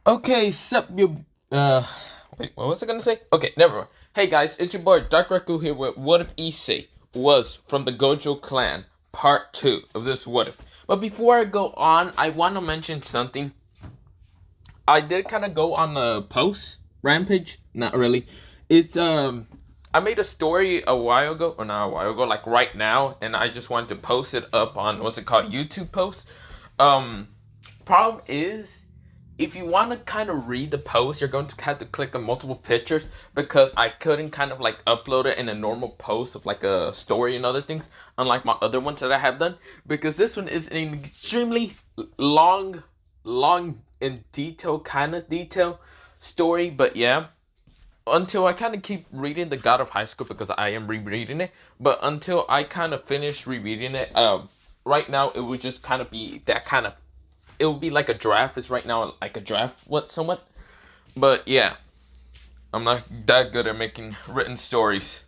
Okay, sup you wait, what was I gonna say? Okay, never mind. Hey guys, it's your boy Dark Raku here with What If Issei was from the Gojo clan, part 2 of this What If. But before I go on, I wanna mention something. I did kinda go on a post rampage. Not really. It's I made a story a while ago, or not a while ago, like right now, and I just wanted to post it up on what's it called? YouTube post. Um Problem is, if you want to kind of read the post, you're going to have to click on multiple pictures because I couldn't kind of like upload it in a normal post of like a story and other things, unlike my other ones that I have done. Because this one is an extremely long and detail kind of detail story. But yeah, until I kind of keep reading the God of High School because I am rereading it. But until I kind of finish rereading it, right now it would just kind of be that kind of, it will be like a draft. It's right now like a draft, somewhat. But yeah, I'm not that good at making written stories.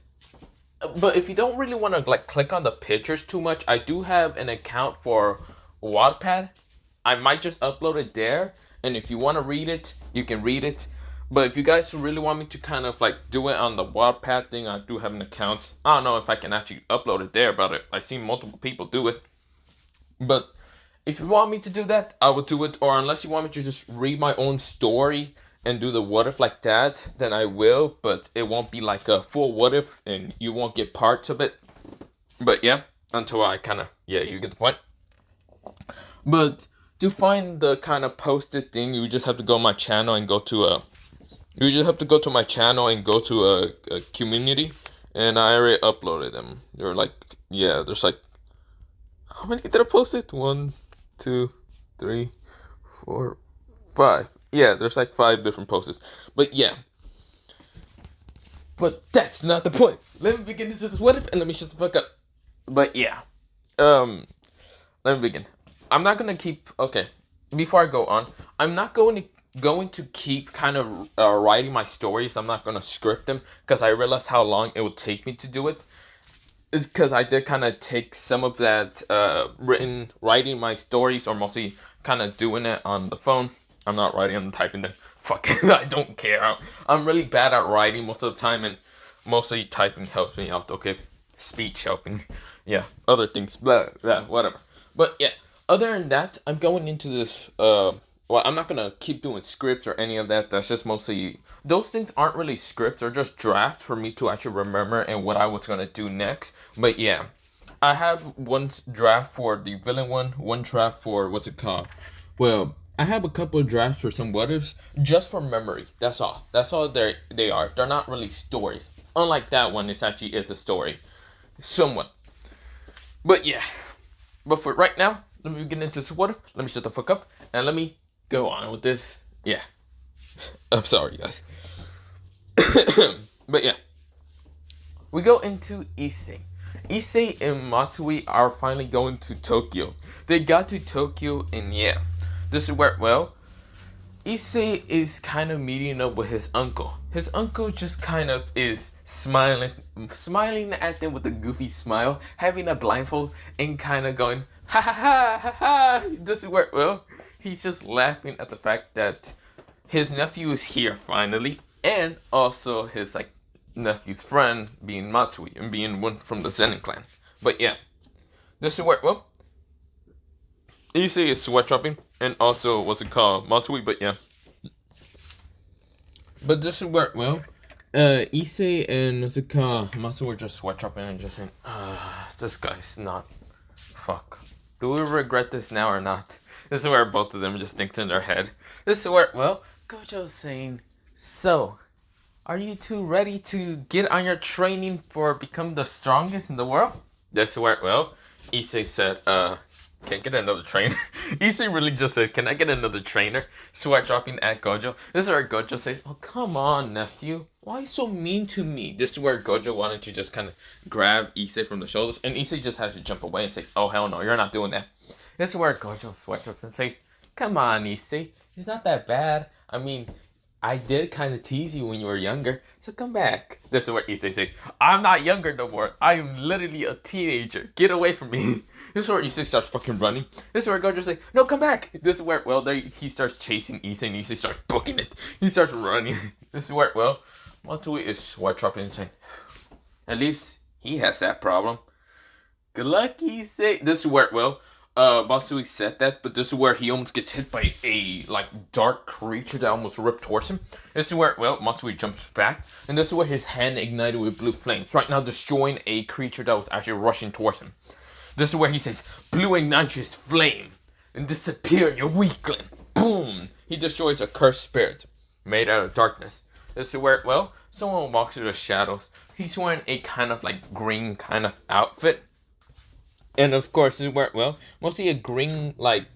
But if you don't really want to like click on the pictures too much, I do have an account for Wattpad. I might just upload it there, and if you want to read it, you can read it. But if you guys really want me to kind of like do it on the Wattpad thing, I do have an account. I don't know if I can actually upload it there, but I've seen multiple people do it. But if you want me to do that, I will do it. Or unless you want me to just read my own story and do the what if like that, then I will. But it won't be like a full what if, and you won't get parts of it. But yeah, until I kind of, yeah, you get the point. But to find the kind of posted thing, you just have to go on my channel and go to a. You just have to go to my channel and go to a community, and I already uploaded them. They're like, yeah, there's like, how many did I post it? 1, 2, 3, 4, 5. Yeah, there's like 5 different posts. But yeah. But that's not the point. Let me begin this what if and let me shut the fuck up. But yeah. Um Let me begin. I'm not gonna keep okay. Before I go on, I'm not going to keep kind of writing my stories. I'm not gonna script them because I realized how long it would take me to do it. It's because I did kind of take some of that writing my stories, or mostly kind of doing it on the phone. I'm not writing, I'm typing them. Fuck it, I don't care. I'm really bad at writing most of the time, and mostly typing helps me out. Okay, speech helping. Yeah, other things, blah, blah, whatever. But yeah, other than that, I'm going into this. Well, I'm not gonna keep doing scripts or any of that. That's just mostly, those things aren't really scripts, or just drafts for me to actually remember and what I was gonna do next. But yeah, I have one draft for the villain one draft for what's it called? Well, I have a couple of drafts for some what ifs just for memory. That's all. That's all they are. They're not really stories. Unlike that one, it actually is a story, somewhat. But yeah. But for right now, let me get into this what if. Let me shut the fuck up and let me go on with this. Yeah. I'm sorry, guys. But yeah. We go into Issei. Issei and Matsui are finally going to Tokyo. They got to Tokyo, and yeah. This is where, well, Issei is kind of meeting up with his uncle. His uncle just kind of is smiling at them with a goofy smile, having a blindfold, and kind of going, ha ha ha ha ha. This is where, well, he's just laughing at the fact that his nephew is here finally, and also his like nephew's friend being Matsui and being one from the Zenin clan. But yeah, this is where, well, Issei is sweat dropping, and also what's it called, Matsui. But yeah, but this is where, well, Issei and what's it called, Matsui were just sweat dropping and just saying, this guy's not, fuck. Do we regret this now or not? This is where both of them just think in their head. This is where, well, Gojo's saying, so, are you two ready to get on your training for become the strongest in the world? This is where, well, Issei said, can't get another trainer. Issei really just said, can I get another trainer? Sweat dropping at Gojo. This is where Gojo says, oh, come on, nephew. Why so mean to me? This is where Gojo wanted to just kind of grab Issei from the shoulders, and Issei just had to jump away and say, oh, hell no, you're not doing that. This is where Gojo sweat drops and says, come on, Issei. It's not that bad. I mean, I did kind of tease you when you were younger, so come back. This is where Issei says, I'm not younger no more. I am literally a teenager. Get away from me. This is where Issei starts fucking running. This is where Gojo's like, no, come back. This is where, well, there he starts chasing Issei, and Issei starts booking it. He starts running. This is where, well, Matsui is sweat dropping and saying, at least he has that problem. Good luck, Issei. This is where, well, Matsui said that, but this is where he almost gets hit by a, like, dark creature that almost ripped towards him. This is where, well, Matsui jumps back, and this is where his hand ignited with blue flames, right now destroying a creature that was actually rushing towards him. This is where he says, blue ignites flame, and disappear, you weakling. Boom! He destroys a cursed spirit, made out of darkness. This is where, well, someone walks through the shadows. He's wearing a kind of, like, green kind of outfit. And of course, he's wearing, well, mostly a green, like,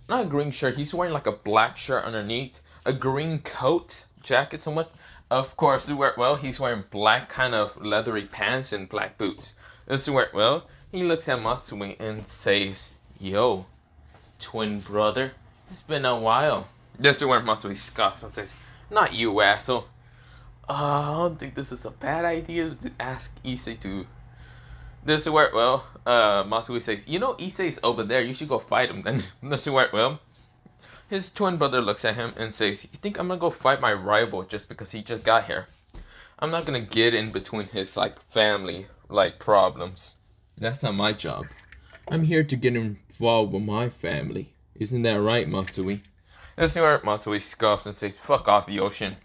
not a green shirt. He's wearing like a black shirt underneath, a green coat, jacket somewhat. Of course, he's wearing black kind of leathery pants and black boots. This is where, well, he looks at Matsui and says, yo, twin brother, it's been a while. This is where Matsui scoffs and says, not you, asshole. I don't think this is a bad idea to ask Issei to. This is where, well, Matsui says, you know, Issei's over there, you should go fight him then. This is where, well, his twin brother looks at him and says, you think I'm gonna go fight my rival just because he just got here? I'm not gonna get in between his, like, family, like, problems. That's not my job. I'm here to get involved with my family. Isn't that right, Matsui? This is where Matsui scoffs and says, fuck off, Yoshin.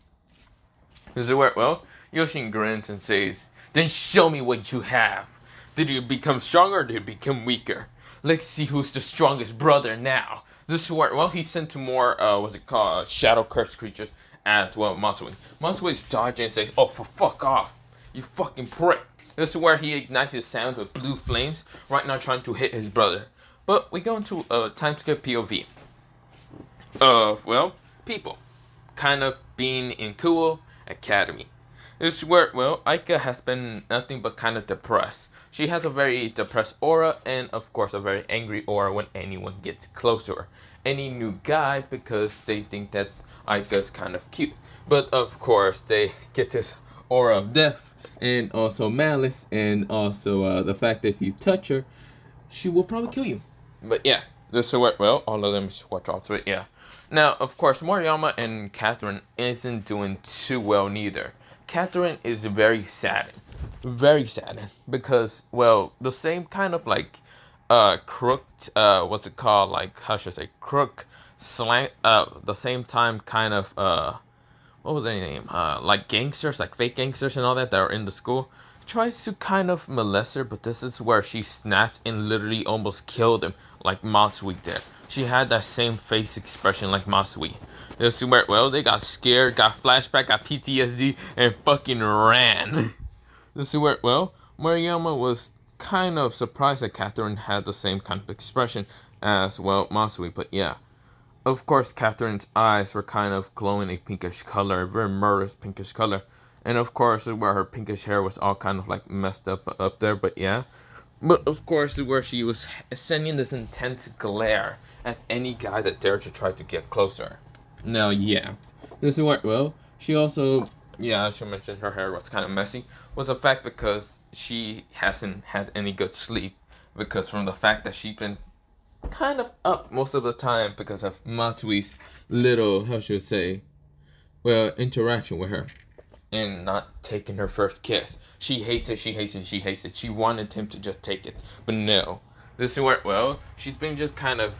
This is where, well, Yoshin grins and says, then show me what you have. Did you become stronger or did you become weaker? Let's see who's the strongest brother now. This is where, well, he sent to more, shadow cursed creatures as well, Matsui. Matsui's dodging and says, oh, for fuck off, you fucking prick. This is where he ignites his sound with blue flames, right now trying to hit his brother. But we go into a time skip POV. Well, people kind of being in Kuo Academy. This is where, well, Aika has been nothing but kind of depressed. She has a very depressed aura and, of course, a very angry aura when anyone gets close to her. Any new guy, because they think that Aika's kind of cute. But, of course, they get this aura of death and also malice and also the fact that if you touch her, she will probably kill you. But, yeah, this is where, well, all of them switch off to it, yeah. Now, of course, Moriyama and Catherine isn't doing too well neither. Catherine is very saddened. Very saddened. Because, well, the same kind of, like, crooked, what's it called? Like, how should I say? Crook, slang, the same time kind of, what was their name? Like gangsters, like fake gangsters and all that are in the school. Tries to kind of molest her, but this is where she snapped and literally almost killed him, like Matsui did. She had that same face expression like Matsui. This is where, well, they got scared, got flashback, got PTSD, and fucking ran. This is where, well, Moriyama was kind of surprised that Catherine had the same kind of expression as, well, Matsui, but yeah. Of course, Catherine's eyes were kind of glowing a pinkish color, a very murderous pinkish color. And of course, where her pinkish hair was all kind of like messed up there, but yeah. But of course, where she was sending this intense glare at any guy that dared to try to get closer. Now, yeah, this is what, well, she also, yeah, I should mention her hair was kind of messy, was the fact because she hasn't had any good sleep, because from the fact that she's been kind of up most of the time because of Matsui's little, how should I say, well, interaction with her. And not taking her first kiss. She hates it, she hates it, she hates it. She wanted him to just take it. But no. This is where, well, she's been just kind of,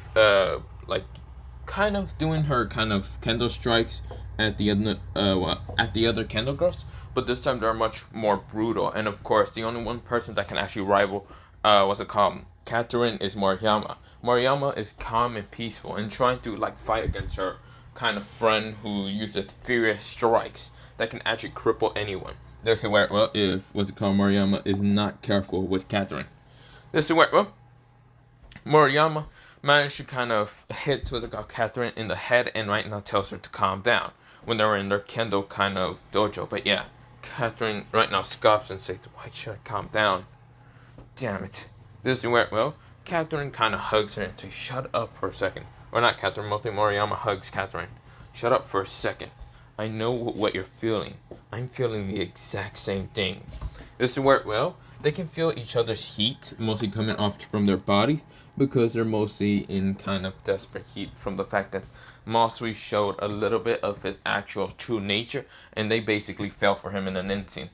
kind of doing her kind of candle strikes at the other candle girls. But this time they're much more brutal. And of course, the only one person that can actually rival, what's it called? Catherine is Moriyama. Moriyama is calm and peaceful and trying to, like, fight against her kind of friend who uses furious strikes that can actually cripple anyone. This is where, well, if, what's it called, Moriyama is not careful with Catherine. This is where, well, Moriyama managed to kind of hit, what's it called, Catherine in the head and right now tells her to calm down when they were in their Kendo kind of dojo. But yeah, Catherine right now scoffs and says, why should I calm down? Damn it. This is where, well, Catherine kind of hugs her and says, shut up for a second. Or not Catherine, mostly Moriyama hugs Catherine. Shut up for a second. I know what you're feeling. I'm feeling the exact same thing. This is where, well, they can feel each other's heat, mostly coming off from their bodies, because they're mostly in kind of desperate heat from the fact that Masui showed a little bit of his actual true nature, and they basically fell for him in an instant.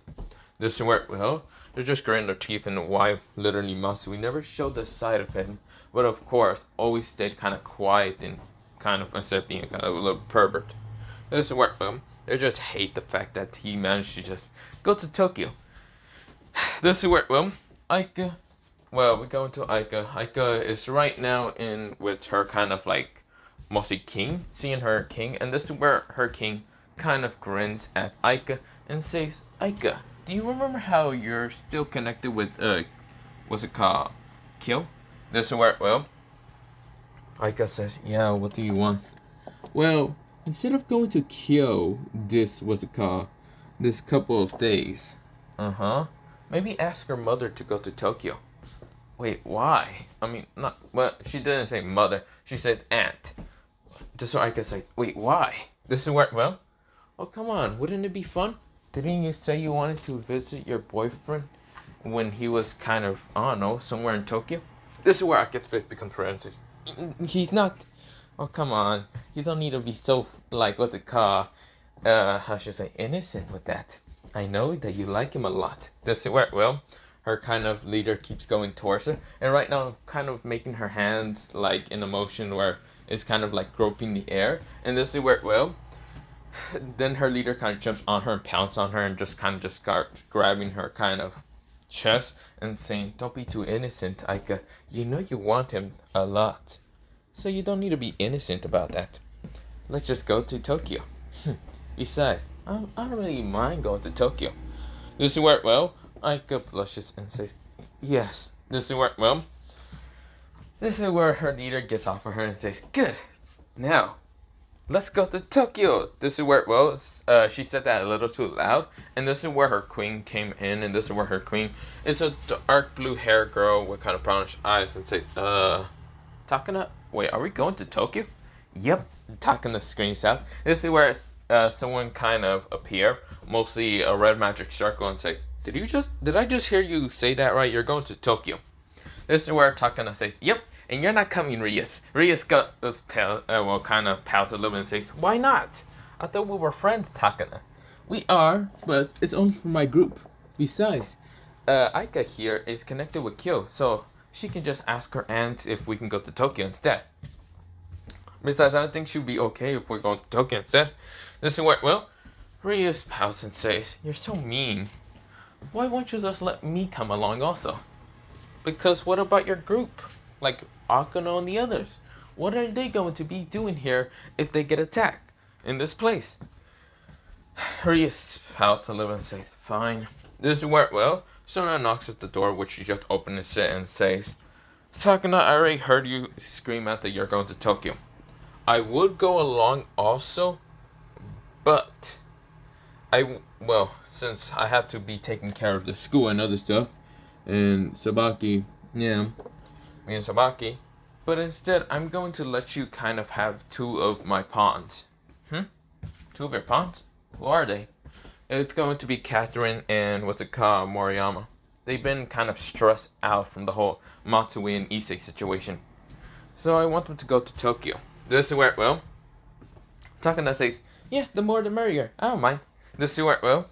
This is where, well, they're just gritting their teeth, and why literally Masui never showed this side of him, but of course, always stayed kind of quiet and kind of, instead of being kind of a little pervert. This is where, they just hate the fact that he managed to just go to Tokyo. This is where, Aika, we go into Aika. Aika is right now in with her kind of like mostly king, seeing her king, and this is where her king kind of grins at Aika and says, Aika, do you remember how you're still connected with, what's it called? Kyo? This is where, Aika says, yeah, what do you want? Well, instead of going to Kyo, this couple of days. Maybe ask her mother to go to Tokyo. Wait, why? I mean, not, well, she didn't say mother, she said aunt. Just so I could say, wait, why? This is where, oh, come on, wouldn't it be fun? Didn't you say you wanted to visit your boyfriend when he was kind of, I don't know, somewhere in Tokyo? This is where I get face becomes Francis. He's not, oh, come on. You don't need to be so, like, what's it called? How should I say, innocent with that. I know that you like him a lot. This is where, her kind of leader keeps going towards her. And right now, kind of making her hands, like, in a motion where it's kind of like groping the air. And this is where, then her leader kind of jumps on her and pounces on her and just kind of just starts grabbing her kind of chest and saying, don't be too innocent, Aika. You know you want him a lot. So you don't need to be innocent about that. Let's just go to Tokyo. Besides, I don't really mind going to Tokyo. This is where, Aika blushes and says, yes. This is where, this is where her leader gets off of her and says, good. Now, let's go to Tokyo. This is where, she said that a little too loud. And this is where her queen came in. And this is where her queen is a dark blue hair girl with kind of brownish eyes and says, Takana, wait, are we going to Tokyo? Yep, Takana screams out. This is where someone kind of appear, mostly a red magic circle, and say, did I just hear you say that right? You're going to Tokyo. This is where Takana says, yep, and you're not coming, Rias. Rias kind of pouts a little bit and says, why not? I thought we were friends, Takana. We are, but it's only for my group. Besides, Aika here is connected with Kyo, so she can just ask her aunt if we can go to Tokyo instead. Besides, I don't think she'd be okay if we're going to Tokyo instead. This is where, Rias pouts and says, you're so mean. Why won't you just let me come along also? Because what about your group? Like Akano and the others? What are they going to be doing here if they get attacked in this place? Rias pouts a little and says, fine. This is where, Sona knocks at the door, which she just opens it and says, Takana, I already heard you scream out that you're going to Tokyo. I would go along also, but since I have to be taking care of the school and other stuff, and Sabaki, me and Sabaki, but instead I'm going to let you kind of have two of my pawns. Two of your pawns? Who are they? It's going to be Catherine and Moriyama. They've been kind of stressed out from the whole Matsui and Issei situation. So I want them to go to Tokyo. This is where, Takana says, yeah, the more the merrier. I don't mind. This is where,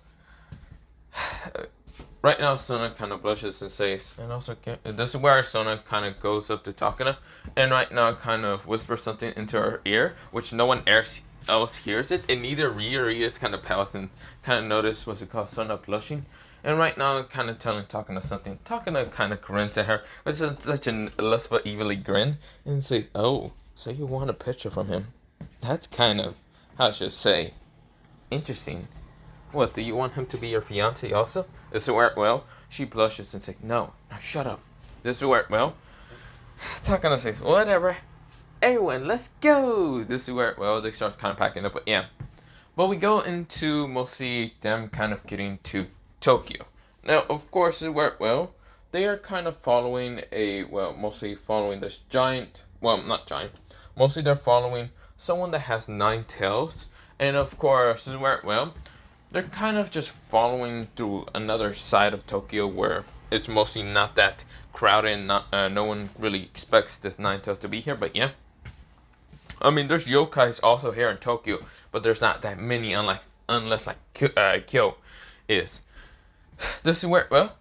right now Sona kind of blushes and says, and also, this is where Sona kind of goes up to Takana, and right now kind of whispers something into her ear, which no one else hears it, and neither Ria or Rias kind of pause and kind of notice Sona blushing. And right now, kind of telling Takana something. Takana kind of grins at her, with such a lustful, evilly grin, and says, oh, so you want a picture from him? That's kind of, how I should say, interesting. What, do you want him to be your fiancé also? This is where, she blushes and says, no, now shut up. This is where, Takana says, whatever. Everyone, let's go. This is where, they start kind of packing up, but yeah. But we go into mostly them kind of getting to Tokyo. Now, of course, this is where, they are kind of following mostly following this giant, not giant, mostly they're following someone that has 9 tails, And of course, where, well, they're kind of just following through another side of Tokyo where it's mostly not that crowded and no one really expects this Ninetales to be here, but yeah. I mean, there's yokais also here in Tokyo, but there's not that many unless like Kyo is. This is where, well,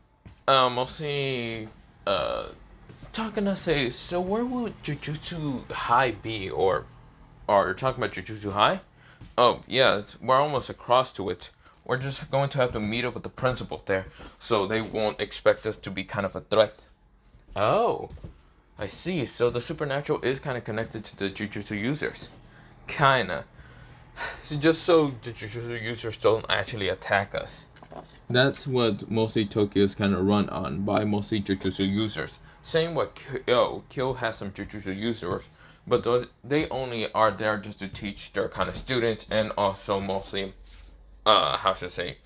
mostly, talking to say, so where would Jujutsu High be, or you're talking about Jujutsu High? Oh, yeah, we're almost across to it. We're just going to have to meet up with the principal there, so they won't expect us to be kind of a threat. Oh, I see. So the supernatural is kind of connected to the Jujutsu users. Kinda. So just so the Jujutsu users don't actually attack us. That's what mostly Tokyo is kind of run on, by mostly Jujutsu users. Same with Kyo. Kyo has some Jujutsu users, but they only are there just to teach their kind of students, and also mostly, how should I say,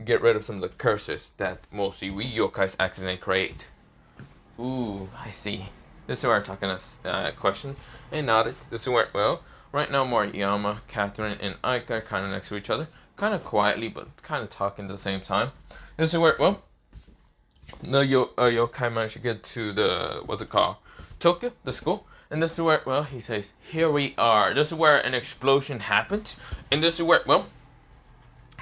get rid of some of the curses that mostly we yokais accidentally create. Ooh, I see. This is where I'm talking a question and nodded. This is where, well, right now Moriyama, Catherine, and Ike are kind of next to each other. Kind of quietly, but kind of talking at the same time. This is where, well, the yokai managed to get to the, what's it called? Tokyo, the school. And this is where, well, he says, here we are. This is where an explosion happens. And this is where, well,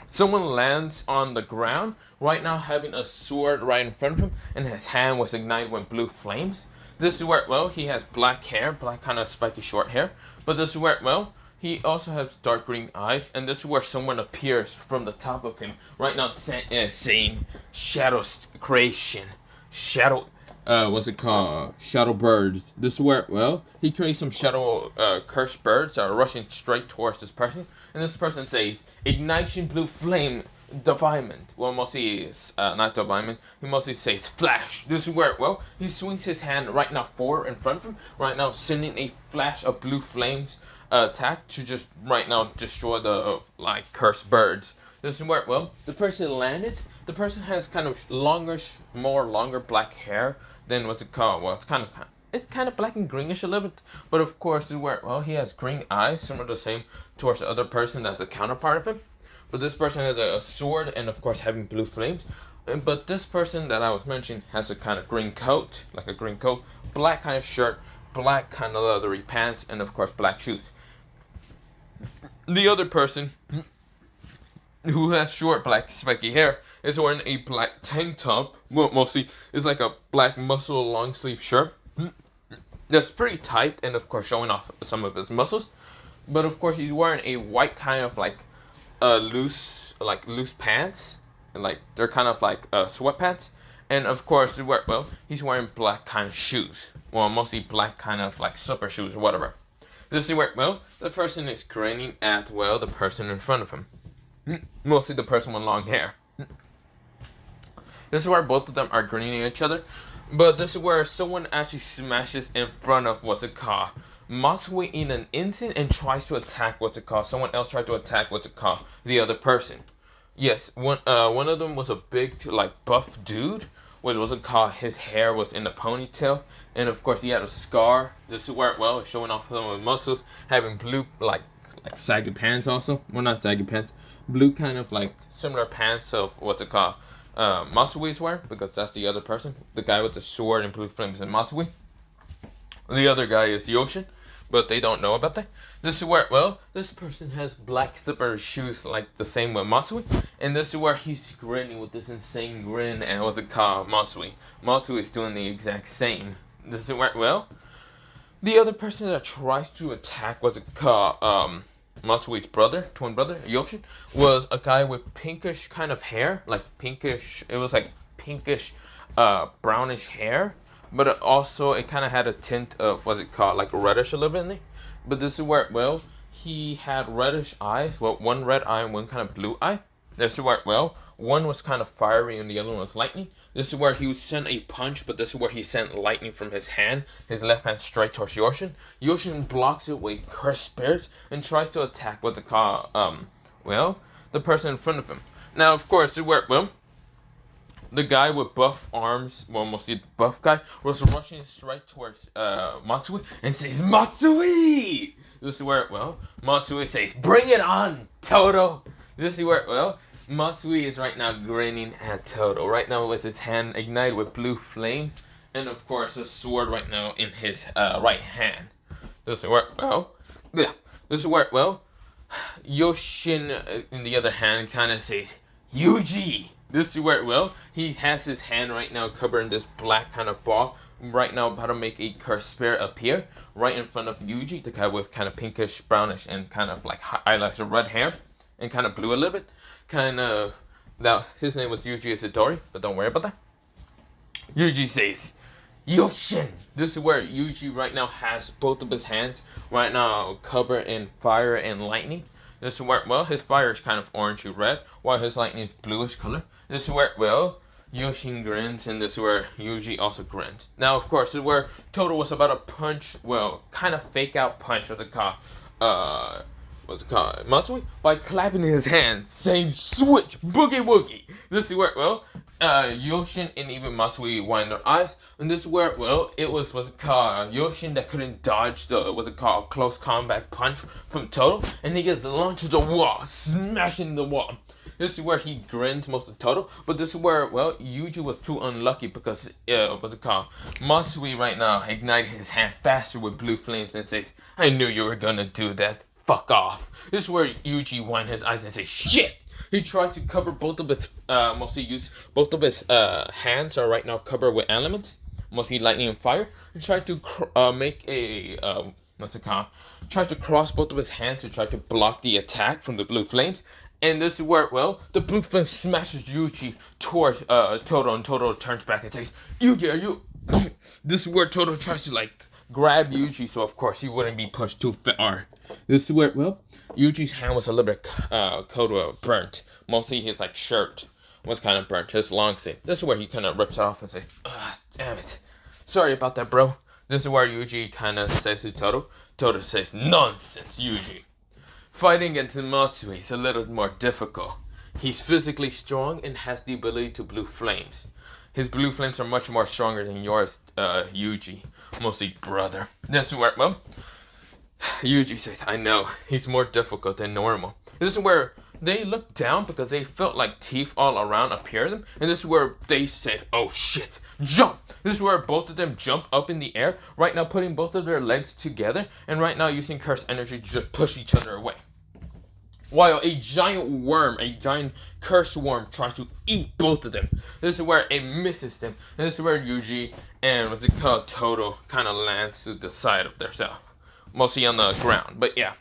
someone lands on the ground, right now having a sword right in front of him, and his hand was ignited with blue flames. This is where, well, he has black hair, black kind of spiky short hair. But this is where, well, he also has dark green eyes, and this is where someone appears from the top of him, right now saying, shadow creation, shadow, what's it called, shadow birds. This is where, well, he creates some shadow, cursed birds that are rushing straight towards this person, and this person says, ignition blue flame, diamond. Well, mostly, not diamond, he mostly says flash. This is where, well, he swings his hand right now forward in front of him, right now sending a flash of blue flames, attack to just right now destroy the like cursed birds. This is where, well, the person landed. The person has kind of longer black hair than what's it called. Well, it's kind of black and greenish a little bit, but of course, this is where, well, he has green eyes, similar to the same towards the other person that's the counterpart of him. But this person has a sword and of course having blue flames. But this person that I was mentioning has a kind of green coat, like a green coat, black kind of shirt, black kind of leathery pants, and of course black shoes. The other person, who has short black spiky hair, is wearing a black tank top. Well, mostly is like a black muscle long sleeve shirt that's pretty tight and of course showing off some of his muscles. But of course he's wearing a white kind of like loose pants, and like they're kind of like sweatpants. And of course he's wearing black kind of shoes. Well, mostly black kind of like slipper shoes or whatever. This is where, well, the person is grinning at, well, the person in front of him. Mostly the person with long hair. This is where both of them are grinning at each other. But this is where someone actually smashes in front of what's it called, Matsui in an instant, and tries to attack what's it called. Someone else tried to attack what's it called, the other person. Yes, one of them was a big, like, buff dude. What was it called? His hair was in a ponytail, and of course he had a scar. This is where, well, showing off some of his muscles, having blue, like saggy pants also. Well, not saggy pants, blue kind of like similar pants of what's it called, Matsui is wearing, because that's the other person. The guy with the sword and blue flames is Matsui. The other guy is Yoshin, but they don't know about that. This is where, well, this person has black slipper shoes like the same with Matsui, and this is where he's grinning with this insane grin, and what's it called, Matsui. Matsui is doing the exact same. This is where, well, the other person that tries to attack what's it called, Matsui's brother, twin brother, Yoshin, was a guy with pinkish kind of hair, like pinkish, it was like pinkish, brownish hair, but it kind of had a tint of, what's it called, like reddish a little bit in there. But this is where, well, he had reddish eyes, well, one red eye and one kind of blue eye. This is where, well, one was kind of fiery and the other one was lightning. This is where he would send a punch, but this is where he sent lightning from his hand, his left hand straight towards Yoshin. Yoshin blocks it with cursed spirits and tries to attack what they call, well, the person in front of him. Now, of course, this is where, well, the guy with buff arms, well, mostly the buff guy, was rushing straight towards Matsui and says, Matsui! This is where, well, Matsui says, bring it on, Toto! This is where, well, Matsui is right now grinning at Toto. Right now with his hand ignited with blue flames. And of course, a sword right now in his right hand. This is where, well, yeah. This is where, well, Yoshin, in the other hand, kind of says, Yuji! This is where, well, he has his hand right now covered in this black kind of ball. Right now about to make a cursed spirit appear right in front of Yuji, the guy with kind of pinkish, brownish, and kind of like eyelash red hair, and kind of blue a little bit. Kind of, now, his name was Yuji Isidori, but don't worry about that. Yuji says, Yoshin! This is where Yuji right now has both of his hands right now covered in fire and lightning. This is where, well, his fire is kind of orangey red, while his lightning is bluish color. This is where, well, Yoshin grins, and this is where Yuji also grins. Now, of course, this is where Toto was about to punch, well, kind of fake out punch, what's it called, Matsui? By clapping his hands, saying, switch, boogie woogie. This is where, well, Yoshin and even Matsui wind their eyes, and this is where, well, it was, what's it called, Yoshin that couldn't dodge the, what's it called, close combat punch from Toto, and he gets launched to the wall, smashing the wall. This is where he grins most of Toto, but this is where, well, Yuji was too unlucky because, what's it called, Matsui right now ignited his hand faster with blue flames and says, I knew you were gonna do that, fuck off. This is where Yuji winds his eyes and says, shit! He tries to cover both of his, both of his hands are right now covered with elements, mostly lightning and fire. He tried to make a, what's it called, tried to cross both of his hands to try to block the attack from the blue flames. And this is where, well, the blue flame smashes Yuji towards Toto, and Toto turns back and says, Yuji, are you... This is where Toto tries to, like, grab Yuji, so of course he wouldn't be pushed too far. This is where, well, Yuji's hand was a little bit burnt. Mostly his, like, shirt was kind of burnt, his long sleeve. This is where he kind of rips off and says, damn it. Sorry about that, bro. This is where Yuji kind of says to Toto. Toto says, nonsense, Yuji. Fighting against Matsui is a little more difficult. He's physically strong and has the ability to blue flames. His blue flames are much more stronger than yours, Yuji. Mostly brother. That's where, well, Yuji says, I know, he's more difficult than normal. This is where they looked down because they felt like teeth all around appeared them. And this is where they said, oh shit, jump! This is where both of them jump up in the air, right now putting both of their legs together, and right now using cursed energy to just push each other away. While a giant worm, a giant cursed worm, tries to eat both of them. This is where it misses them. And this is where Yuji and what's it called, Toto, kind of lands to the side of themselves. Mostly on the ground, but yeah.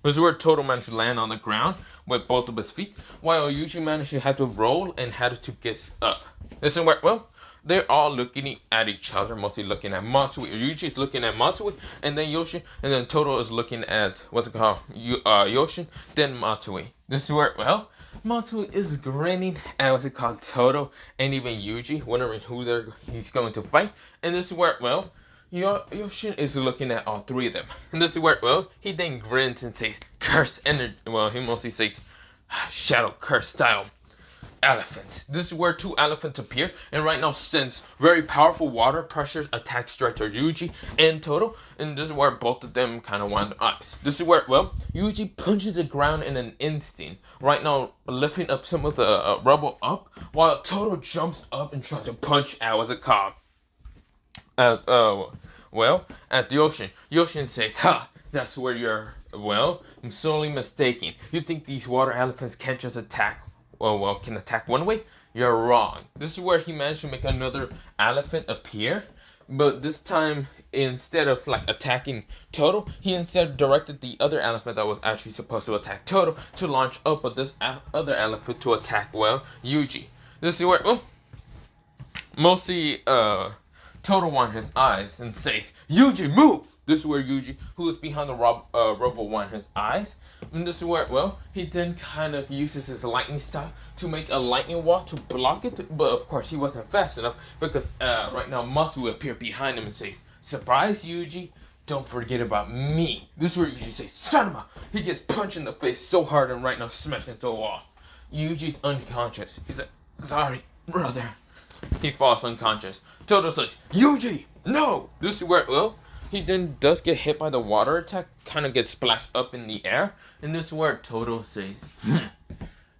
This is where Toto managed to land on the ground with both of his feet, while Yuji managed to have to roll and had to get up. This is where, well, they're all looking at each other, mostly looking at Matsui. Yuji is looking at Matsui, and then Yoshin, and then Toto is looking at, what's it called, Yoshin, then Matsui. This is where, well, Matsui is grinning at, what's it called, Toto, and even Yuji, wondering who he's going to fight. And this is where, well, Yoshin is looking at all three of them. And this is where, well, he then grins and says, curse energy. Well, he mostly says, shadow curse style elephants. This is where two elephants appear, and right now since very powerful water pressures attack straight to Yuji and Toto, and this is where both of them kind of wind their eyes. This is where, well, Yuji punches the ground in an instant, right now lifting up some of the rubble up, while Toto jumps up and tries to punch out, what's it called, well, at Yoshin. Yoshin says, ha, that's where you're, well, I'm sorely mistaken. You think these water elephants can't just attack, well, can attack one way? You're wrong. This is where he managed to make another elephant appear, but this time, instead of, like, attacking Toto, he instead directed the other elephant that was actually supposed to attack Toto to launch up, but this other elephant to attack, well, Yuji. This is where, well, mostly, Toto winds his eyes and says, Yuji, move! This is where Yuji, who is behind the rubble, winds his eyes. And this is where, well, he then kind of uses his lightning style to make a lightning wall to block it. But of course, he wasn't fast enough because right now Matsui appeared behind him and says, surprise, Yuji, don't forget about me. This is where Yuji says, son of a... He gets punched in the face so hard and right now smashed into a wall. Yuji's unconscious. He's like, sorry, brother. He falls unconscious. Toto says, Yuji, no! This is where, well, he then does get hit by the water attack, kind of gets splashed up in the air, and this is where Toto says,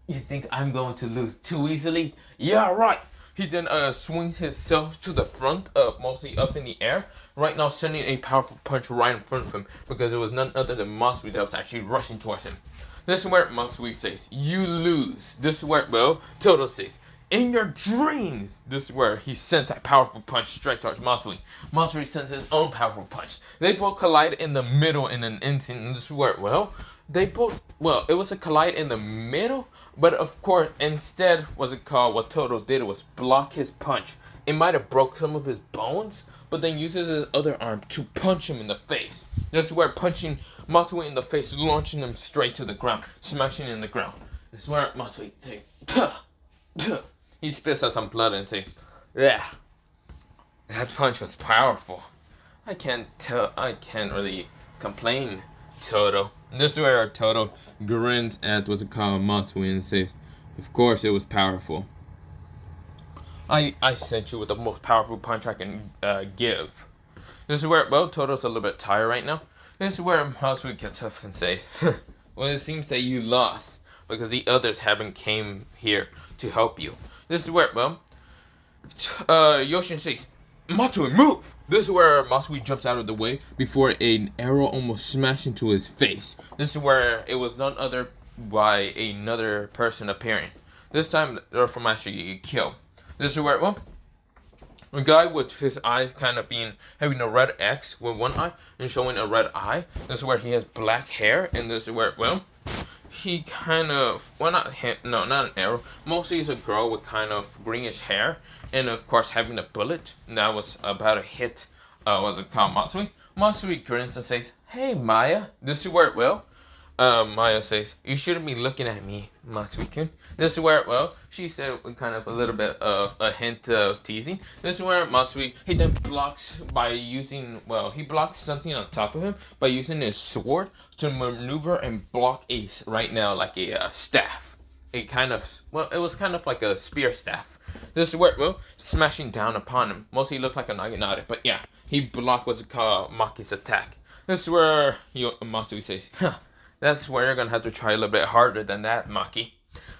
"You think I'm going to lose too easily? Yeah, right." He then swings himself to the front, mostly up in the air, right now sending a powerful punch right in front of him, because it was none other than Matsui that was actually rushing towards him. This is where Matsui says, "You lose." This is where, well, Toto says, "In your dreams." This is where he sent that powerful punch straight towards Matsui. Matsui sends his own powerful punch. They both collide in the middle in an instant, and this is where, well, it was a collide in the middle, but of course, instead, what Toto did was block his punch. It might have broke some of his bones, but then uses his other arm to punch him in the face. This is where punching Matsui in the face, launching him straight to the ground, smashing in the ground. This is where Matsui says, "Tuh, tuh." He spits out some blood and says, "Yeah, that punch was powerful. I can't really complain, Toto." This is where Toto grins at Matsui and says, "Of course it was powerful. I sent you with the most powerful punch I can give." This is where, well, Toto's a little bit tired right now. This is where Matsui gets up and says, "Well, it seems that you lost, because the others haven't came here to help you." This is where, well, Yoshin says, "Matsui, move!" This is where Matsui jumps out of the way before an arrow almost smashed into his face. This is where it was none other by another person appearing. This time, they're from actually killed. This is where, well, a guy with his eyes kind of having a red X with one eye and showing a red eye. This is where he has black hair, and this is where, well, he kind of, well, not an arrow. Mostly he's a girl with kind of greenish hair, and of course having a bullet that was about to hit, Matsui. Matsui grins and says, "Hey, Maya." This is where, well, Maya says, "You shouldn't be looking at me, Matsui-kun." This is where, well, she said with kind of a little bit of a hint of teasing. This is where Matsui, he then blocks by using, well, he blocks something on top of him by using his sword to maneuver and block right now like a staff. It was kind of like a spear staff. This is where, well, smashing down upon him. Mostly looked like a naginata, but yeah, he blocked what's called Maki's attack. This is where Matsui says, "Huh. That's where you're gonna have to try a little bit harder than that, Maki."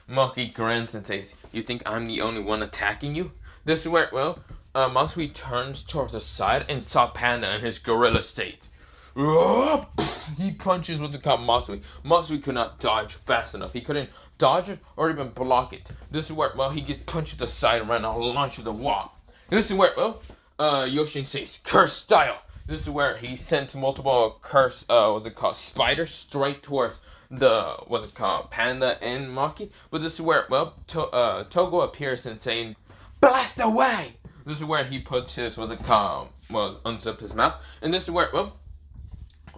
Maki grins and says, "You think I'm the only one attacking you?" This is where, well, Matsui turns towards the side and saw Panda in his gorilla state. He punches what's called Matsui. Matsui could not dodge fast enough. He couldn't dodge it or even block it. This is where, well, he gets punched to the side and ran out, launched to the wall. This is where, well, Yoshin says, "Curse style." This is where he sends multiple spiders straight towards Panda and Maki. But this is where, well, Togo appears and saying, "Blast away!" This is where he puts his, unzip his mouth. And this is where, well,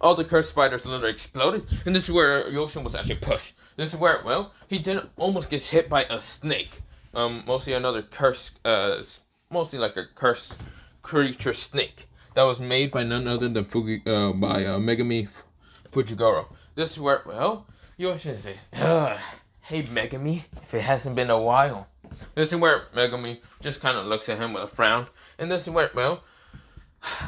all the cursed spiders literally exploded. And this is where Yoshin was actually pushed. This is where, well, he didn't almost get hit by a snake. Mostly another mostly like a cursed creature snake that was made by none other than Megami Fujigoro. This is where, well, Yoshin says, "Hey, Megami, if it hasn't been a while." This is where Megami just kind of looks at him with a frown. And this is where, well,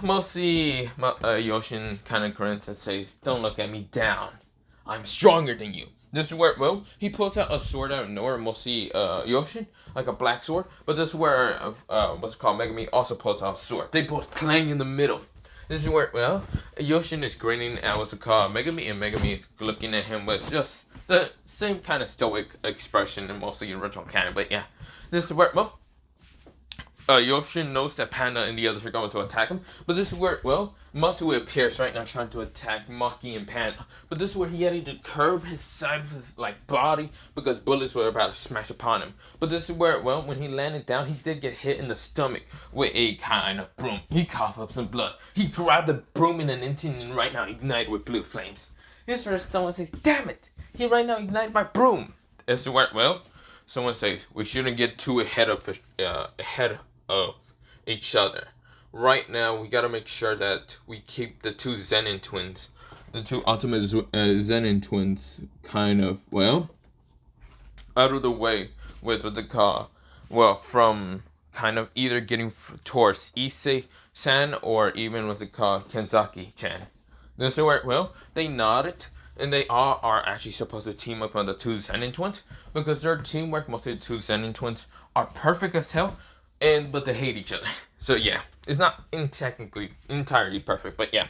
mostly Yoshin kind of grins and says, "Don't look at me down. I'm stronger than you." This is where, well, he pulls out a sword out of nowhere, mostly Yoshin, like a black sword. But this is where, Megami also pulls out a sword. They both clang in the middle. This is where, well, Yoshin is grinning at Megami, and Megami is looking at him with just the same kind of stoic expression in mostly original canon. But yeah, this is where, well, Yoshin knows that Panda and the others are going to attack him. But this is where, well, Matsui appears right now trying to attack Maki and Panda. But this is where he had to curb his side of his body because bullets were about to smash upon him. But this is where, well, when he landed down, he did get hit in the stomach with a kind of broom. He coughed up some blood. He grabbed the broom in an instant and right now ignited with blue flames. This is where someone says, "Damn it! He right now ignited my broom." This is where, well, someone says, "We shouldn't get too ahead of each other. Right now, we gotta make sure that we keep the two Zenin twins, the two ultimate Zenin twins, kind of, well, out of the way with what they call, well, from kind of either getting towards Issei-san or even what's it called, Kenzaki-chan. This is where, well, they nodded, and they all are actually supposed to team up on the two Zenin twins, because their teamwork, most of the two Zenin twins, are perfect as hell, but they hate each other. So yeah, it's not technically entirely perfect, but yeah.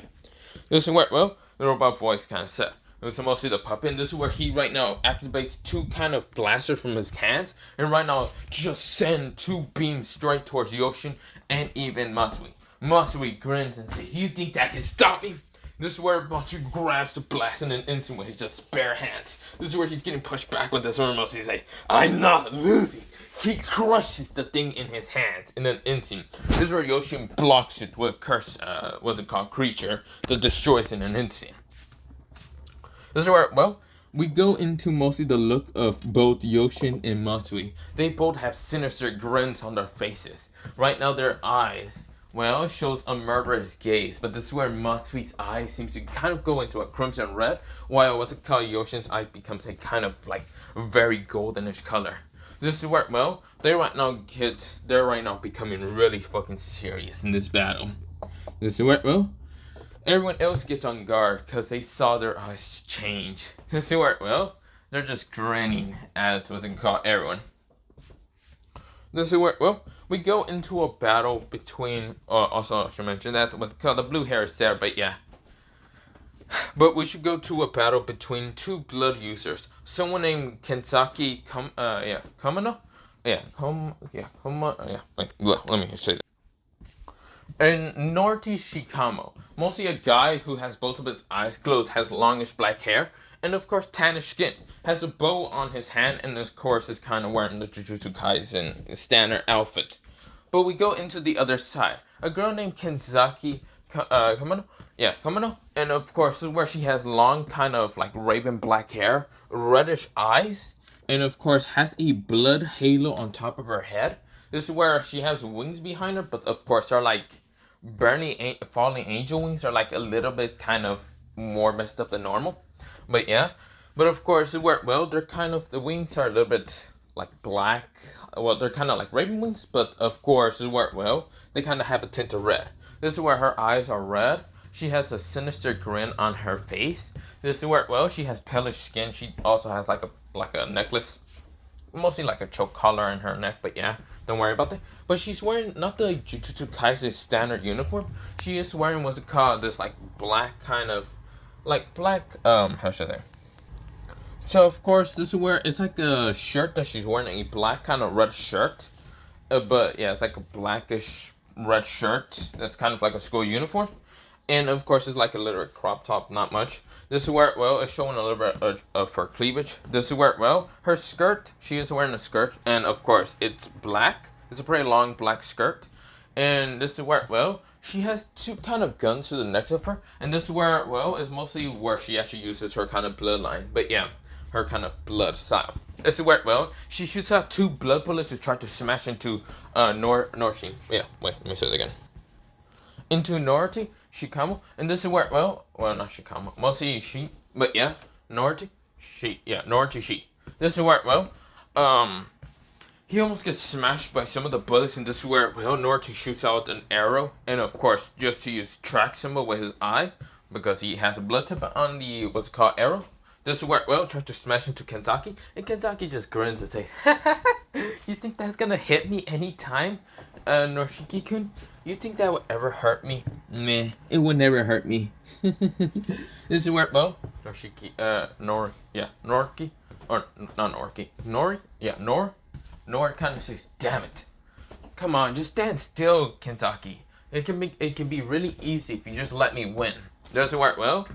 This is where, well, the robot voice kind of said. It was mostly the puppet, and this is where he right now activates two kind of blasters from his hands, and right now just send two beams straight towards Yoshin and even Matsui. Matsui grins and says, "You think that can stop me?" This is where Matsui grabs the blast in an instant with his just bare hands. This is where he's getting pushed back with this, where Matsui says, "I'm not losing." He crushes the thing in his hands in an instant. This is where Yoshin blocks it with curse, what's it called, creature that destroys in an instant. This is where, well, we go into mostly the look of both Yoshin and Matsui. They both have sinister grins on their faces. Right now their eyes, well, shows a murderous gaze, but this is where Matsui's eye seems to kind of go into a crimson red, while what's it called, Yoshin's eye becomes a kind of like very goldenish color. This is where, well, they're right now becoming really fucking serious in this battle. This is where, well, everyone else gets on guard because they saw their eyes change. This is where, well, they're just grinning at what's it called, everyone. This is where, well, we go into a battle between, also I should mention that, the blue hair is there, but yeah. But we should go to a battle between two blood users. Someone named Kenzaki Kamano? Let me say that. And Norty Shikamo, mostly a guy who has both of his eyes closed, has longish black hair, and of course tannish skin, has a bow on his hand, and of course is kind of wearing the Jujutsu Kaisen standard outfit. But we go into the other side. A girl named Kenzaki Kamano, and of course this is where she has long kind of like raven black hair, reddish eyes, and of course has a blood halo on top of her head. This is where she has wings behind her, but of course they're like falling angel wings, are like a little bit kind of more messed up than normal. But yeah, but of course where, well, they're kind of, the wings are a little bit like black. Well, they're kind of like raven wings, but of course where, well, they kind of have a tint of red. This is where her eyes are red. She has a sinister grin on her face. This is where, well, she has palish skin. She also has like a necklace, mostly like a choke collar in her neck, but yeah, don't worry about that. But she's wearing not the Jujutsu Kaisen standard uniform. She is wearing what's it called, this like black kind of, like black, how should I say? So of course this is where it's like a shirt that she's wearing, a black kind of red shirt. But yeah, it's like a blackish red shirt that's kind of like a school uniform. And of course it's like a little crop top, not much. This is where, well, it's showing a little bit of her cleavage. This is where, well, her skirt, she is wearing a skirt, and of course it's black. It's a pretty long black skirt. And this is where, well, she has two kind of guns to the neck of her, and this is where, well, is mostly where she actually uses her kind of bloodline. But yeah, her kind of blood style. This is where, well, she shoots out two blood bullets to try to smash into Norshi. Yeah, wait, let me say it again. Into Norty Shikamo, and this is where, well, not Shikamo, mostly she, but yeah, Norty she. This is where, well, he almost gets smashed by some of the bullets, and this is where, well, Norty shoots out an arrow, and of course, just to use track symbol with his eye, because he has a blood tip on the, what's it called, arrow. This is where, well, tries to smash into Kenzaki, and Kenzaki just grins and says, "You think that's gonna hit me anytime, Norshiki-kun? You think that would ever hurt me?" Meh, it would never hurt me. This is where, well, Norshiki, Norki, or not Norki, Nor kind of says, "Damn it, come on, just stand still, Kenzaki. It can be really easy if you just let me win." This is where, well,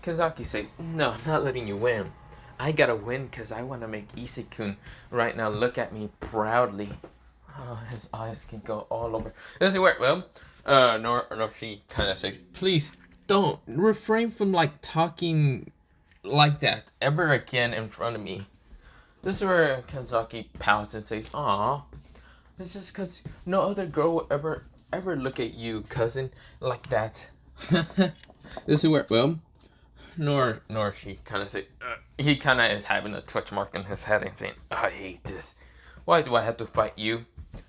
Kenzaki says, "No, I'm not letting you win. I gotta win because I want to make Issei-kun right now look at me proudly." Oh, his eyes can go all over. This is where, well, she kind of says, "Please don't refrain from like talking like that ever again in front of me." This is where Kenzaki pouts and says, "Aw, it's just because no other girl will ever look at you, cousin, like that." This is where, well, nor she kind of say, he kind of is having a twitch mark in his head and saying, "I hate this. Why do I have to fight you?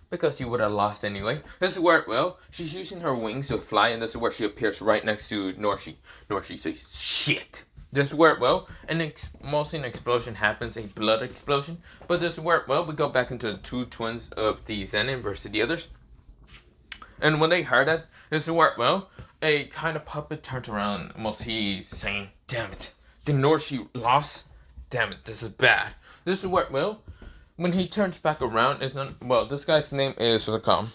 Because you would have lost anyway. This is where, well, she's using her wings to fly, and this is where she appears right next to Norshi. Norshi says, shit. This is where, well, mostly an explosion happens, a blood explosion. But this is where, well, we go back into the two twins of the Zenin versus the others. And when they heard that, this is where, well, a kind of puppet turns around, mostly saying, damn it, the Norshi lost? Damn it, this is bad. This is where, well, when he turns back around, it's not, well, this guy's name is, what's it called?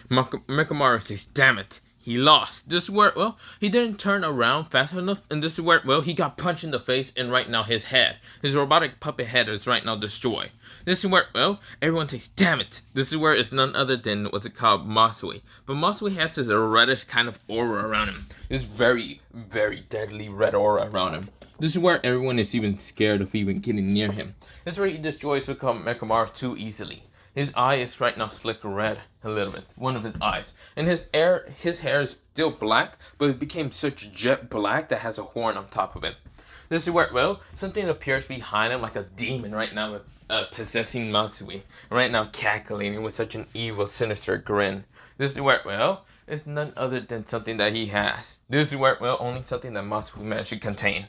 Mekamaru says, damn it, he lost. This is where, well, he didn't turn around fast enough, and this is where, well, he got punched in the face, and right now his head, his robotic puppet head is right now destroyed. This is where, well, everyone says, damn it. This is where it's none other than, what's it called, Masui. But Masui has this reddish kind of aura around him. This very, very deadly red aura around him. This is where everyone is even scared of even getting near him. This is where he destroys Mekamaru too easily. His eye is right now slick red a little bit, one of his eyes. And his hair is still black, but it became such jet black that has a horn on top of it. This is where, well, something appears behind him like a demon right now, possessing Masui. Right now cackling with such an evil, sinister grin. This is where, well, it's none other than something that he has. This is where, well, only something that Masui managed to contain.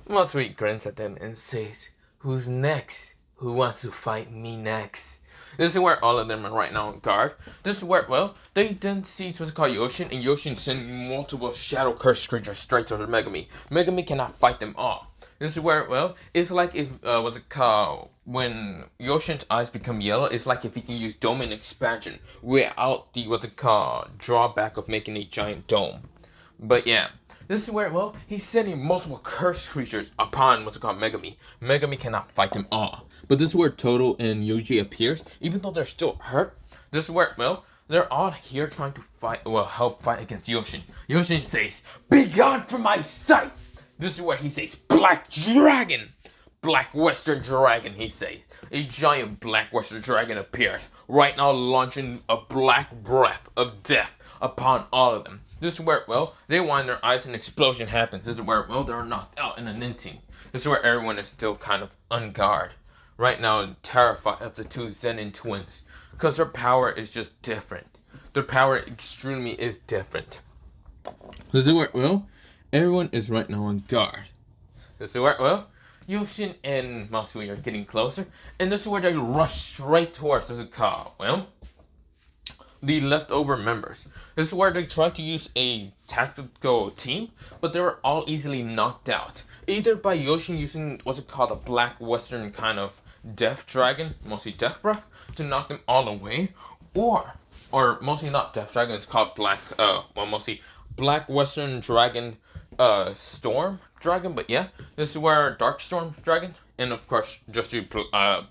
Masui grins at them and says, who's next? Who wants to fight me next? This is where all of them are right now on guard. This is where, well, they then see what's called Yoshin, and Yoshin sending multiple shadow curse creatures straight towards Megami. Megami cannot fight them all. This is where, well, it's like if, what's it called, when Yoshin's eyes become yellow, it's like if he can use domain expansion without the, what's it called, drawback of making a giant dome. But yeah. This is where, well, he's sending multiple cursed creatures upon what's it called Megami. Megami cannot fight them all. But this is where Toto and Yuji appears, even though they're still hurt. This is where, well, they're all here trying to fight, well, help fight against Yoshin. Yoshin says, be gone from my sight! This is where he says, Black Dragon! Black Western Dragon, he says. A giant Black Western Dragon appears, right now launching a black breath of death upon all of them. This is where, well, they wind their eyes and an explosion happens. This is where, well, they're knocked out in an instant. This is where everyone is still kind of on guard. Right now, terrified of the two Zenin twins. Because their power is just different. Their power extremely is different. This is where, well, everyone is right now on guard. This is where, well, Yoshin and Masui are getting closer. And this is where they rush straight towards the car. Well, the leftover members. This is where they try to use a tactical team, but they were all easily knocked out. Either by Yoshin using what's it called, a black western kind of death dragon, mostly death breath, to knock them all away, or mostly not death dragon, it's called black, mostly black western dragon, storm dragon, but yeah, this is where dark storm dragon, and of course, just to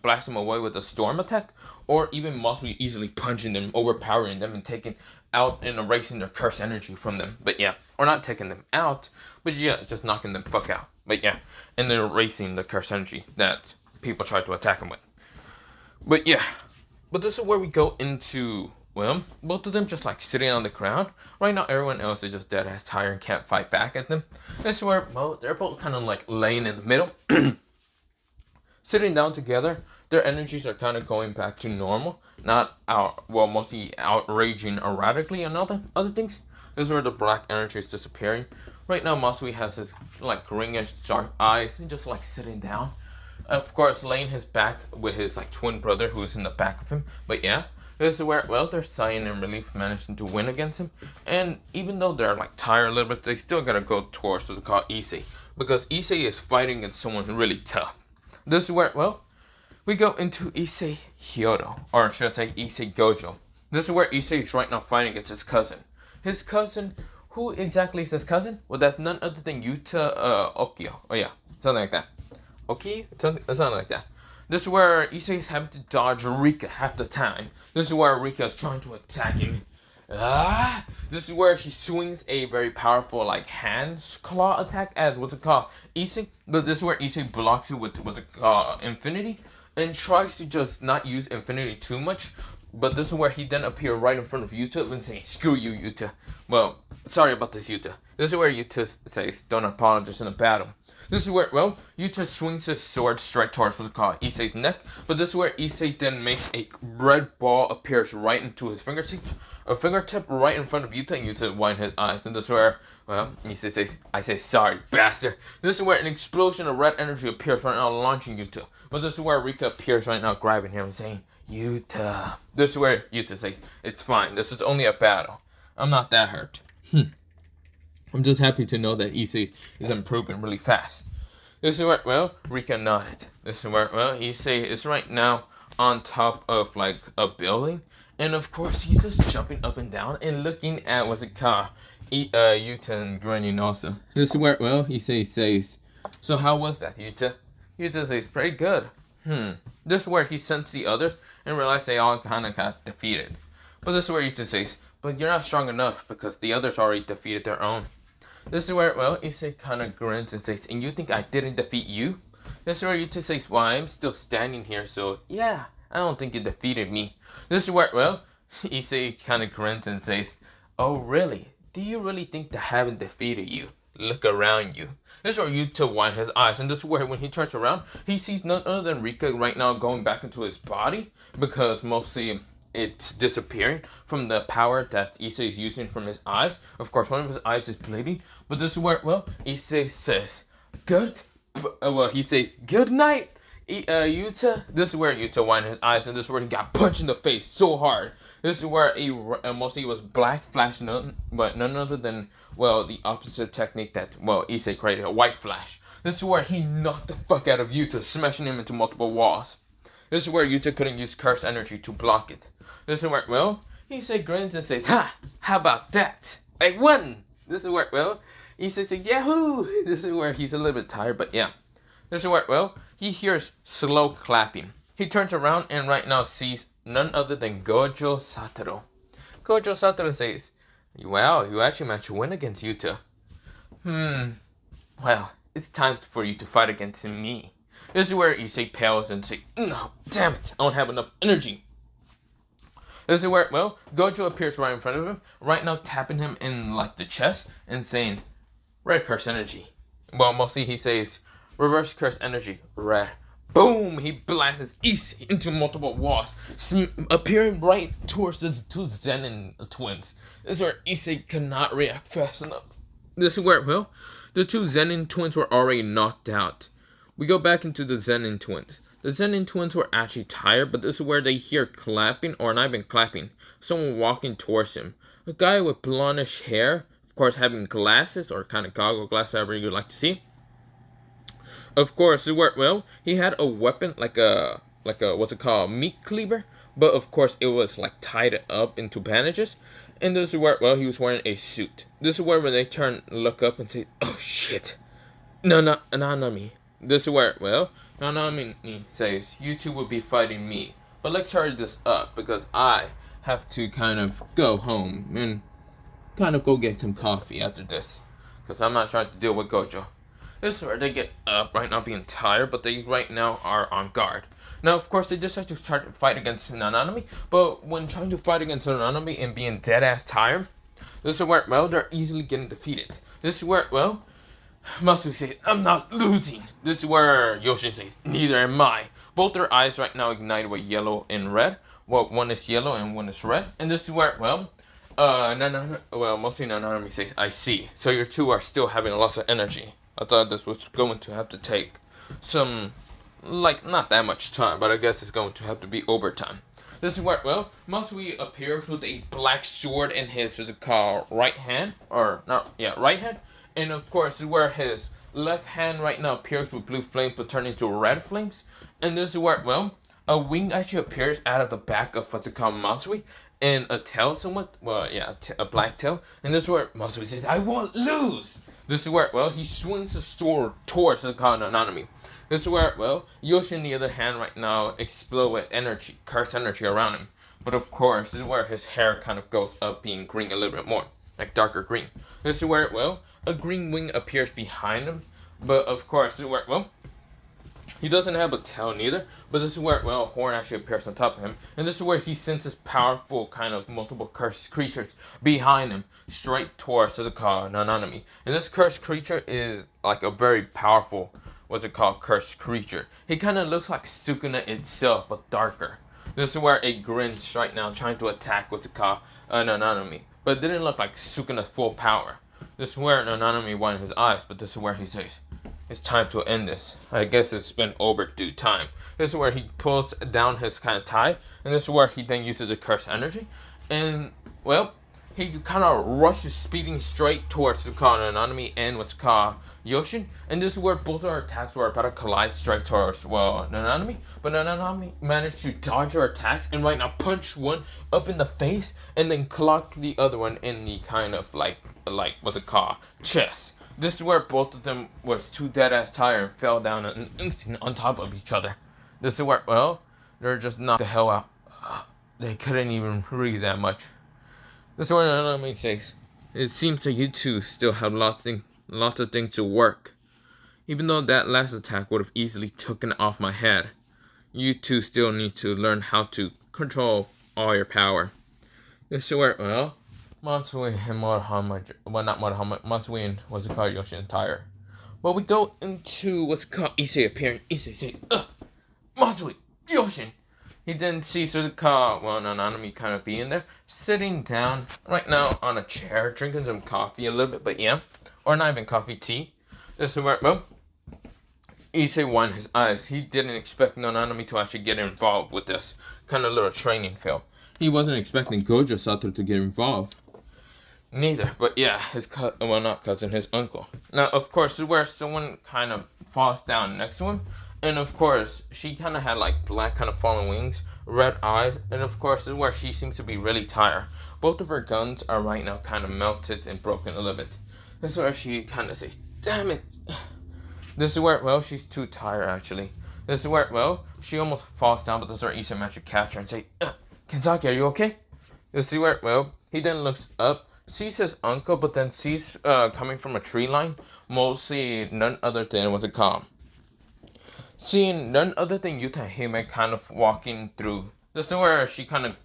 blast them away with a storm attack, or even mostly easily punching them, overpowering them, and taking out and erasing their curse energy from them. But yeah, or not taking them out, but yeah, just knocking them fuck out. But yeah, and then erasing the curse energy that people try to attack them with. But yeah, but this is where we go into, well, both of them just like sitting on the ground. Right now, everyone else is just dead ass tired and can't fight back at them. This is where, well, they're both kind of like laying in the middle. Sitting down together, their energies are kind of going back to normal. Not mostly outraging erratically and other things. This is where the black energy is disappearing. Right now, Masui has his like greenish dark eyes and just like sitting down. Of course, laying his back with his like twin brother who is in the back of him. But yeah, this is where, well, they're sighing in relief, managing to win against him. And even though they're like tired a little bit, they still gotta go towards what's called Issei, because Issei is fighting against someone really tough. This is where, well, we go into Issei Hyodo, or should I say Issei Gojo. This is where Issei is right now fighting against his cousin. His cousin, who exactly is his cousin? Well, that's none other than Yuta Okio. Oh yeah, something like that. Okay, something like that. This is where Issei is having to dodge Rika half the time. This is where Rika is trying to attack him. This is where she swings a very powerful like hands claw attack at what's it called, Issei. But this is where Issei blocks it with what's it called, Infinity, and tries to just not use Infinity too much, But this is where he then appeared right in front of Yuta and saying, "Screw you, Yuta. Well, sorry about this, Yuta." This is where Yuta says, "Don't apologize in a battle." This is where, well, Yuta swings his sword straight towards what's called Issei's neck. But this is where Issei then makes a red ball appears right into his fingertip. A fingertip right in front of Yuta, and Yuta widens his eyes. And this is where, well, Issei says, "I say sorry, bastard." This is where an explosion of red energy appears right now, launching Yuta. But this is where Rika appears right now, grabbing him and saying, "Yuta." This is where Yuta says, "It's fine. This is only a battle. I'm not that hurt." I'm just happy to know that Issei is improving really fast. This is where, well, Rika nodded. This is where, well, Issei is right now on top of, like, a building. And, of course, he's just jumping up and down and looking at, what's it called, Yuta and grinning also. This is where, well, Issei says, "So how was that, Yuta?" Yuta says, "Pretty good." This is where he sends the others and realized they all kind of got defeated. But this is where Yuta says, "But you're not strong enough because the others already defeated their own." This is where, well, Issei kind of grins and says, "And you think I didn't defeat you?" This is where Yuta says, "Well, I'm still standing here, so yeah, I don't think you defeated me." This is where, well, Issei kind of grins and says, "Oh, really? Do you really think they haven't defeated you? Look around you." This is where Yuta widens his eyes, and this is where when he turns around, he sees none other than Rika right now going back into his body, because mostly it's disappearing from the power that Issei is using from his eyes. Of course, one of his eyes is bleeding, but this is where, well, Issei says, he says, "Good night, Yuta." This is where Yuta widens his eyes, and this is where he got punched in the face so hard. This is where mostly was black flash, but none other than, well, the opposite technique that, well, Issei created, a white flash. This is where he knocked the fuck out of Yuta, smashing him into multiple walls. This is where Yuta couldn't use curse energy to block it. This is where, well, Issei grins and says, "Ha! How about that? I won!" This is where, well, Issei says, "Yahoo!" This is where he's a little bit tired, but yeah. This is where, well, he hears slow clapping. He turns around and right now sees none other than Gojo Satoru. Gojo Satoru says, "Wow, you actually managed to win against Yuta." Well, it's time for you to fight against me." This is where Issei pales and says, "No, damn it, I don't have enough energy." This is where, well, Gojo appears right in front of him, right now tapping him in, like, the chest and saying, "Red curse energy." Well, mostly he says, "Reverse curse energy, red." Boom! He blasts Issei into multiple walls, appearing right towards the two Zenin twins. This is where Issei cannot react fast enough. This is where, well, the two Zenin twins were already knocked out. We go back into the Zenin twins. The Zenin twins were actually tired, but this is where they hear clapping, or not even clapping, someone walking towards him. A guy with blondish hair, of course having glasses, or kind of goggle glasses, however you'd like to see. Of course, this is where, well, he had a weapon, like a, what's it called, meat cleaver, but of course it was like tied up into bandages. And this is where, well, he was wearing a suit. This is where when they look up and say, "Oh shit, Nanami." This is where, well, Nanami says, "You two will be fighting me, but let's hurry this up because I have to kind of go home and kind of go get some coffee after this, because I'm not trying to deal with Gojo." This is where they get up right now being tired, but they right now are on guard. Now, of course, they decide to try to fight against Nanami, but when trying to fight against Nanami and being dead-ass tired, this is where, well, they're easily getting defeated. This is where, well, Masu says, "I'm not losing." This is where Yoshin says, "Neither am I." Both their eyes right now ignited with yellow and red. Well, one is yellow and one is red. And this is where, well, mostly Nanami says, "I see. So your two are still having lots of energy. I thought this was going to have to take some, like, not that much time, but I guess it's going to have to be overtime." This is where, well, Matsui appears with a black sword in his, what's it called, right hand, or, not, yeah, right hand. And of course, this is where his left hand right now appears with blue flames, but turn into red flames. And this is where, well, a wing actually appears out of the back of what's it called, Matsui, and a tail somewhat, well, yeah, a black tail. And this is where Matsui says, "I won't lose." This is where, well, he swings his sword towards the Nanami. This is where, well, Yoshi on the other hand right now explode with energy, cursed energy around him. But of course, this is where his hair kind of goes up being green a little bit more, like darker green. This is where, well, a green wing appears behind him. But of course, this is where, well, He doesn't have a tail neither, but this is where, well, a horn actually appears on top of him. And this is where he senses powerful kind of multiple cursed creatures behind him, straight towards the called Nanami. And this cursed creature is like a very powerful, cursed creature. He kind of looks like Sukuna itself, but darker. This is where it grins right now, trying to attack what's it called Nanami. But it didn't look like Sukuna's full power. This is where Nanami widened his eyes, but this is where he says, "It's time to end this. I guess it's been overdue time." This is where he pulls down his kind of tie, and this is where he then uses the cursed energy. And, well, he kind of rushes speeding straight towards the called Nanami and what's called Yoshin. And this is where both our attacks were about to collide straight towards, well, Nanami. But Nanami managed to dodge our attacks and right now punch one up in the face and then clock the other one in the kind of like what's it called, chest. This is where both of them was too dead-ass tired and fell down in an instant on top of each other. This is where, well, they're just knocked the hell out. They couldn't even breathe that much. This is where Nanami says, "It seems that you two still have lots of things to work. Even though that last attack would have easily taken off my head, you two still need to learn how to control all your power." This is where, well, Matsui and Matsui and what's it called, Yoshi and Tire. But we go into what's it called, Issei appearing. Issei say, "Matsui, Yoshi." He then sees what's it called, well, Nanami kind of being there, sitting down right now on a chair, drinking some coffee a little bit, but yeah, or not even coffee, tea. This is where, well, Issei widened his eyes. He didn't expect Nanami to actually get involved with this kind of little training field. He wasn't expecting Gojo Satoru to get involved. Neither, but yeah, his not cousin, his uncle. Now, of course, this is where someone kind of falls down next to him. And of course, she kind of had like black kind of fallen wings, red eyes, and of course, this is where she seems to be really tired. Both of her guns are right now kind of melted and broken a little bit. This is where she kind of says, "Damn it." This is where, well, she's too tired actually. This is where, well, she almost falls down, but this is where Issei managed to catch her and say, "Kenzaki, are you okay?" This is where, well, he then looks up, sees his uncle, but then sees coming from a tree line, mostly none other than what's it called, seeing none other than Yuta Hime kind of walking through. This is where she kind of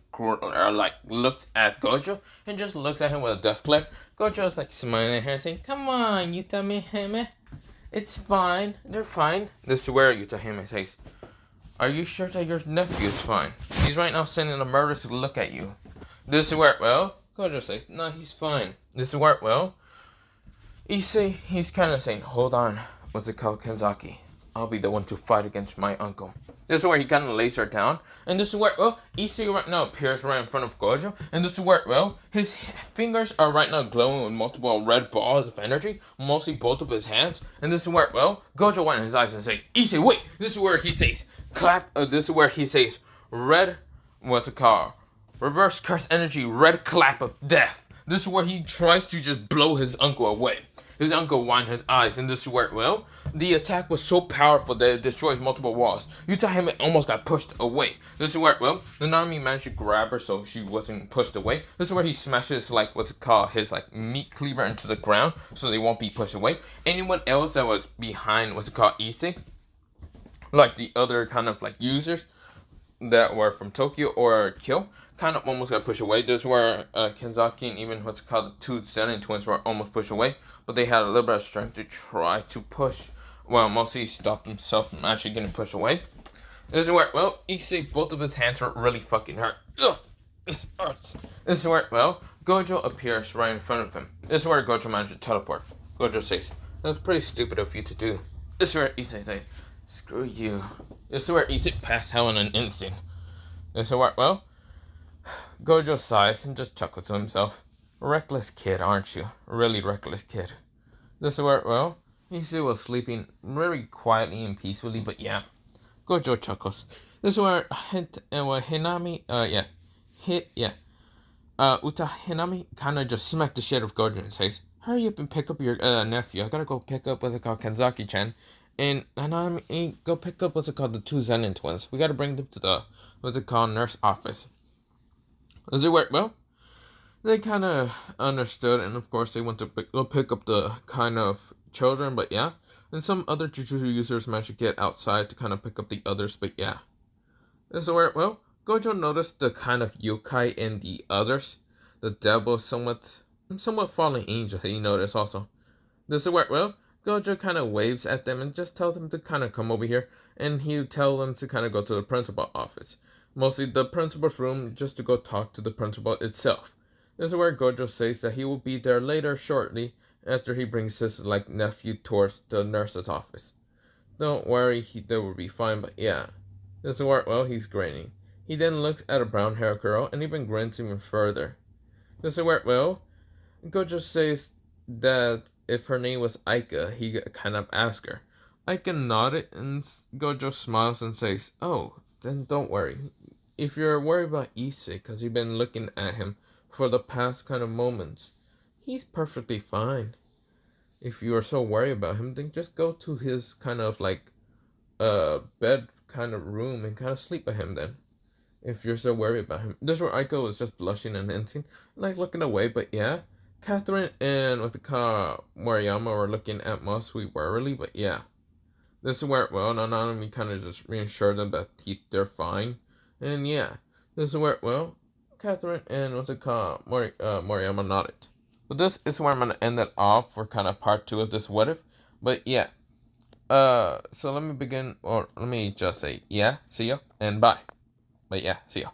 looked at Gojo and just looks at him with a death glare. Gojo is like smiling at her saying, "Come on, Yuta Hime, it's fine, they're fine." This is where Yuta Hime says, "Are you sure that your nephew is fine? He's right now sending a murderous look at you." This is where, well, Gojo says, "No, he's fine." This is where, well, Issei, he's kind of saying, "Hold on, what's it called, Kenzaki? I'll be the one to fight against my uncle." This is where he kind of lays her down. And this is where, well, Issei right now appears right in front of Gojo. And this is where, well, his fingers are right now glowing with multiple red balls of energy. Mostly both of his hands. And this is where, well, Gojo went in his eyes and says, "Issei, wait." This is where he says, this is where he says, red, what's it called? Reverse curse energy, red clap of death. This is where he tries to just blow his uncle away. His uncle widened his eyes, and this is where, well, the attack was so powerful that it destroys multiple walls. Yuta Hime almost got pushed away. This is where, well, Nanami managed to grab her so she wasn't pushed away. This is where he smashes, like, what's it called, his, like, meat cleaver into the ground so they won't be pushed away. Anyone else that was behind, what's it called, Issei, like the other kind of, like, users that were from Tokyo or Kyo, kind of almost got pushed away. This is where Kenzaki and even what's called the two Zenin twins were almost pushed away, but they had a little bit of strength to try to push, well, mostly stop themselves from actually getting pushed away. This is where, well, Issei, both of his hands are really fucking hurt. Ugh, this hurts. This is where, well, Gojo appears right in front of him. This is where Gojo managed to teleport. Gojo says, "That's pretty stupid of you to do." This is where Issei says, "Screw you." This is where Issei passed out in an instant. This is where, well, Gojo sighs and just chuckles to himself. "Reckless kid, aren't you? Really reckless kid." This is where, well, Issei was sleeping very quietly and peacefully, but yeah, Gojo chuckles. This is where Hinami, Uta Hinami kind of just smacked the shit out of Gojo and says, "Hurry up and pick up your nephew. I gotta go pick up what's it called, Kenzaki-chan. And Hanami, go pick up what's it called, the two Zenin twins. We gotta bring them to the, what's it called, nurse office." Does it work? Well, they kind of understood, and of course they went to pick up the kind of children, but yeah. And some other Jujutsu users managed to get outside to kind of pick up the others, but yeah. This is where, well, Gojo noticed the kind of yokai in the others. The devil somewhat fallen angel, he noticed also. This is where, well, Gojo kind of waves at them and just tells them to kind of come over here, and he tells them to kind of go to the principal office. Mostly the principal's room, just to go talk to the principal itself. This is where Gojo says that he will be there later shortly after he brings his nephew towards the nurse's office. Don't worry, they will be fine, but yeah. This is where, well, he's grinning. He then looks at a brown-haired girl and even grins even further. This is where, well, Gojo says that if her name was Aika, he kind of asked her. Aika nodded and Gojo smiles and says, "Oh, then don't worry. If you're worried about Issei because you've been looking at him for the past kind of moments, he's perfectly fine. If you are so worried about him, then just go to his kind of bed kind of room and kind of sleep with him then. If you're so worried about him." This is where Aiko was just blushing and hinting, looking away, but yeah. Catherine and with the car Moriyama were looking at Masui warily, but yeah. This is where, well, Nanami kind of just reassured them that they're fine. And yeah. This is where, well, Catherine and with the car Moriyama nodded. But this is where I'm going to end it off for kind of part 2 of this what if. But yeah. So let me begin, or let me just say, yeah, see ya, and bye. But yeah, see ya.